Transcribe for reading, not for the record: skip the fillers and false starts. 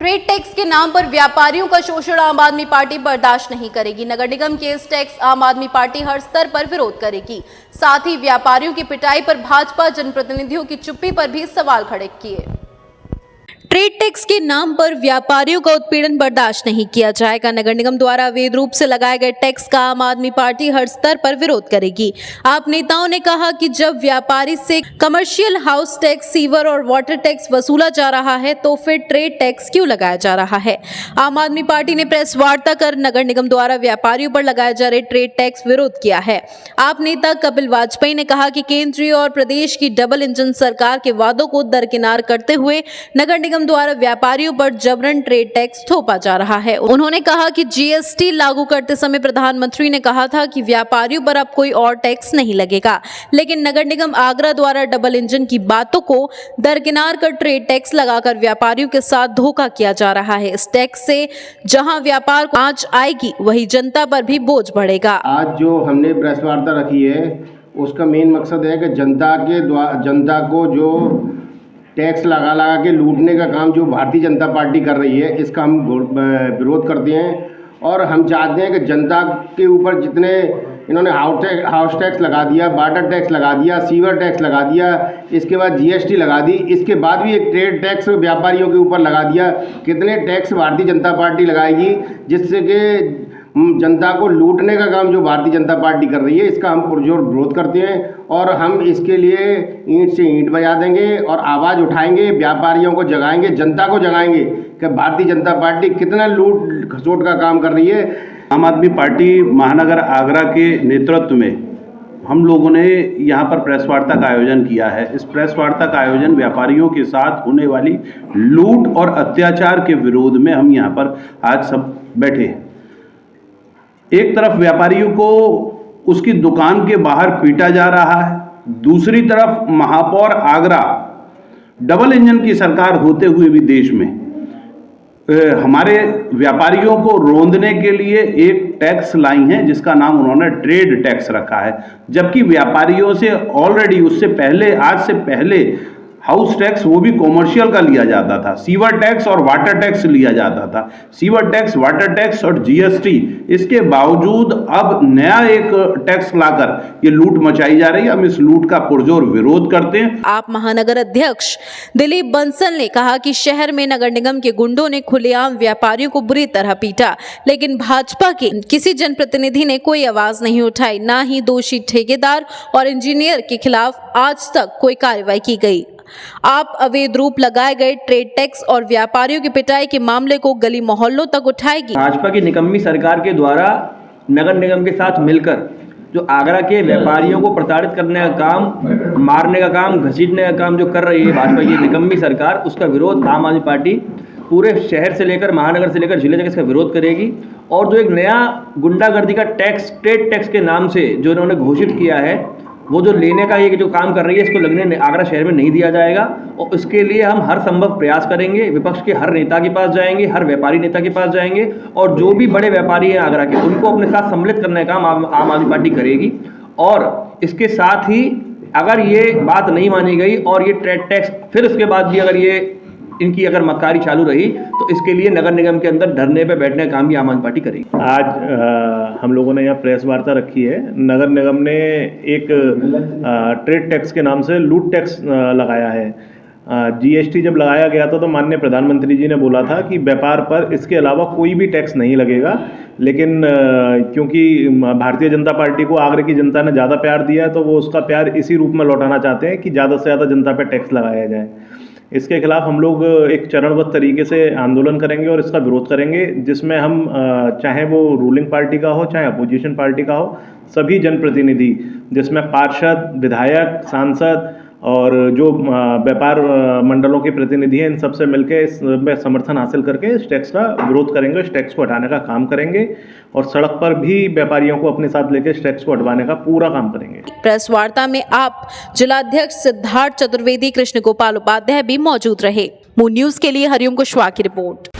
Trade tax के नाम पर व्यापारियों का शोषण आम आदमी पार्टी बर्दाश्त नहीं करेगी। नगर निगम के इस टैक्स आम आदमी पार्टी हर स्तर पर विरोध करेगी। साथ ही व्यापारियों की पिटाई पर भाजपा जनप्रतिनिधियों की चुप्पी पर भी सवाल खड़े किए। ट्रेड टैक्स के नाम पर व्यापारियों का उत्पीड़न बर्दाश्त नहीं किया जाएगा। नगर निगम द्वारा अवैध रूप से लगाए गए टैक्स का आम आदमी पार्टी हर स्तर पर विरोध करेगी। आप नेताओं ने कहा कि जब व्यापारी से कमर्शियल हाउस टैक्स, सीवर और वाटर टैक्स वसूला जा रहा है तो फिर ट्रेड टैक्स क्यों लगाया जा रहा है। आम आदमी पार्टी ने प्रेस वार्ता कर नगर निगम द्वारा व्यापारियों पर लगाए जा रहे ट्रेड टैक्स विरोध किया है। आप नेता कपिल वाजपेयी ने कहा कि केंद्रीय और प्रदेश की डबल इंजन सरकार के वादों को दरकिनार करते हुए नगर निगम द्वारा व्यापारियों पर जबरन ट्रेड टैक्स थोपा जा रहा है। उन्होंने कहा कि जीएसटी लागू करते समय प्रधानमंत्री ने कहा था कि व्यापारियों पर अब कोई और टैक्स नहीं लगेगा, लेकिन नगर निगम आगरा द्वारा डबल इंजन की बातों को दरकिनार कर ट्रेड टैक्स लगाकर व्यापारियों के साथ धोखा किया जा रहा है। इस टैक्स से जहां व्यापार को आंच आएगी वही जनता पर भी बोझ बढ़ेगा। आज जो हमने प्रेस वार्ता रखी है उसका मेन मकसद है कि जनता को जो टैक्स लगा के लूटने का काम जो भारतीय जनता पार्टी कर रही है इसका हम विरोध करते हैं। और हम चाहते हैं कि जनता के ऊपर जितने इन्होंने हाउस टैक्स लगा दिया, वाटर टैक्स लगा दिया, सीवर टैक्स लगा दिया, इसके बाद जीएसटी लगा दी, इसके बाद भी एक ट्रेड टैक्स व्यापारियों के ऊपर लगा दिया। कितने टैक्स भारतीय जनता पार्टी लगाएगी जिससे कि जनता को लूटने का काम जो भारतीय जनता पार्टी कर रही है इसका हम पुरजोर विरोध करते हैं। और हम इसके लिए ईंट से ईंट बजा देंगे और आवाज़ उठाएंगे, व्यापारियों को जगाएंगे, जनता को जगाएंगे कि भारतीय जनता पार्टी कितना लूट खसोट का काम कर रही है। आम आदमी पार्टी महानगर आगरा के नेतृत्व में हम लोगों ने यहाँ पर प्रेस वार्ता का आयोजन किया है। इस प्रेस वार्ता का आयोजन व्यापारियों के साथ होने वाली लूट और अत्याचार के विरोध में हम यहाँ पर आज सब बैठे हैं। एक तरफ व्यापारियों को उसकी दुकान के बाहर पीटा जा रहा है, दूसरी तरफ महापौर आगरा डबल इंजन की सरकार होते हुए भी देश में हमारे व्यापारियों को रोंदने के लिए एक टैक्स लाई है जिसका नाम उन्होंने ट्रेड टैक्स रखा है। जबकि व्यापारियों से ऑलरेडी उससे पहले, आज से पहले हाउस टैक्स वो भी कॉमर्शियल का लिया जाता था, सीवर टैक्स और वाटर टैक्स लिया जाता था। सीवर टैक्स, वाटर टैक्स और जीएसटी, इसके बावजूद अब नया एक टैक्स लाकर ये लूट मचाई जा रही है। हम इस लूट का पुरजोर विरोध करते हैं। आप महानगर अध्यक्ष दिलीप बंसल ने कहा कि शहर में नगर निगम के गुंडों ने खुलेआम व्यापारियों को बुरी तरह पीटा, लेकिन भाजपा के किसी जनप्रतिनिधि ने कोई आवाज नहीं उठाई। ना ही दोषी ठेकेदार और इंजीनियर के खिलाफ आज तक कोई कार्रवाई की गई। आप अवैध रूप लगाए गए ट्रेड टैक्स और व्यापारियों की पिटाई के मामले को गली मोहल्लों तक उठाएगी। भाजपा की निकम्मी सरकार के द्वारा नगर निगम के साथ मिलकर जो आगरा के व्यापारियों को प्रताड़ित करने का काम, मारने का काम, घसीटने का काम जो कर रही है भाजपा की निकम्मी सरकार, उसका विरोध आम आदमी पार्टी पूरे शहर से लेकर, महानगर से लेकर जिले तक इसका विरोध करेगी। और जो एक नया गुंडागर्दी का टैक्स, ट्रेड टैक्स के नाम से जो इन्होंने घोषित किया है, वो जो लेने का ये जो काम कर रही है इसको लगने आगरा शहर में नहीं दिया जाएगा। और इसके लिए हम हर संभव प्रयास करेंगे। विपक्ष के हर नेता के पास जाएंगे, हर व्यापारी नेता के पास जाएंगे और जो भी बड़े व्यापारी हैं आगरा के, उनको अपने साथ सम्मिलित करने का काम आम आदमी पार्टी करेगी। और इसके साथ ही अगर ये बात नहीं मानी गई और ये ट्रेड टैक्स फिर उसके बाद भी अगर ये इनकी अगर मक्कारी चालू रही तो इसके लिए नगर निगम के अंदर धरने पे बैठने का काम भी आम आदमी पार्टी करेगी। आज हम लोगों ने यहाँ प्रेस वार्ता रखी है। नगर निगम ने एक ट्रेड टैक्स के नाम से लूट टैक्स लगाया है। जीएसटी जब लगाया गया था तो माननीय प्रधानमंत्री जी ने बोला था कि व्यापार पर इसके अलावा कोई भी टैक्स नहीं लगेगा, लेकिन क्योंकि भारतीय जनता पार्टी को आगरा की जनता ने ज़्यादा प्यार दिया है तो वो उसका प्यार इसी रूप में लौटाना चाहते हैं कि ज़्यादा से ज़्यादा जनता पर टैक्स लगाया जाए। इसके खिलाफ हम लोग एक चरणबद्ध तरीके से आंदोलन करेंगे और इसका विरोध करेंगे, जिसमें हम चाहे वो रूलिंग पार्टी का हो चाहे अपोजिशन पार्टी का हो, सभी जनप्रतिनिधि जिसमें पार्षद, विधायक, सांसद और जो व्यापार मंडलों के प्रतिनिधि हैं, इन सबसे मिलकर इसमें समर्थन हासिल करके इस टैक्स का विरोध करेंगे, इस टैक्स को हटाने का काम करेंगे और सड़क पर भी व्यापारियों को अपने साथ लेकर इस टैक्स को हटवाने का पूरा काम करेंगे। प्रेस वार्ता में आप जिलाध्यक्ष सिद्धार्थ चतुर्वेदी, कृष्ण गोपाल उपाध्याय भी मौजूद रहे। मून न्यूज के लिए हरिओम कुशवाहा की रिपोर्ट।